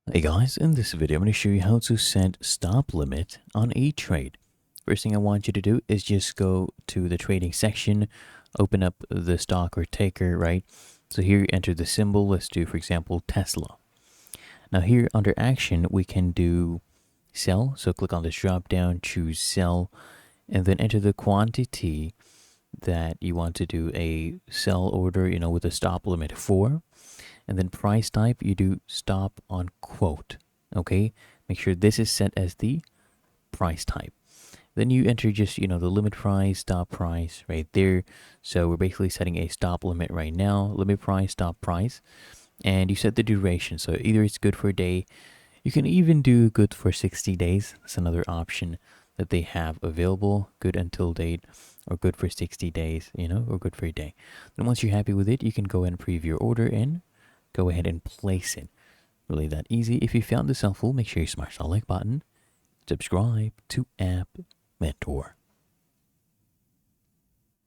Hey guys, in this video I'm going to show you how to set stop limit on Etrade. First thing I want you to do is just go to the trading section, open up the stock or taker, right? So here you enter the symbol. Let's do, for example, Tesla. Now here under action, we can do sell. So click on this drop down, choose sell, and then enter the quantity that you want to do a sell order, with a stop limit for. And then price type, you do stop on quote. Okay, make sure this is set as the price type. Then you enter just, the limit price, stop price right there. So we're basically setting a stop limit right now, limit price, stop price. And you set the duration. So either it's good for a day, you can even do good for 60 days. That's another option that they have available, good until date or good for 60 days, or good for a day. Then once you're happy with it, you can go ahead and preview your order and go ahead and place it. Really that easy. If you found this helpful, make sure you smash that like button, subscribe to App Mentor.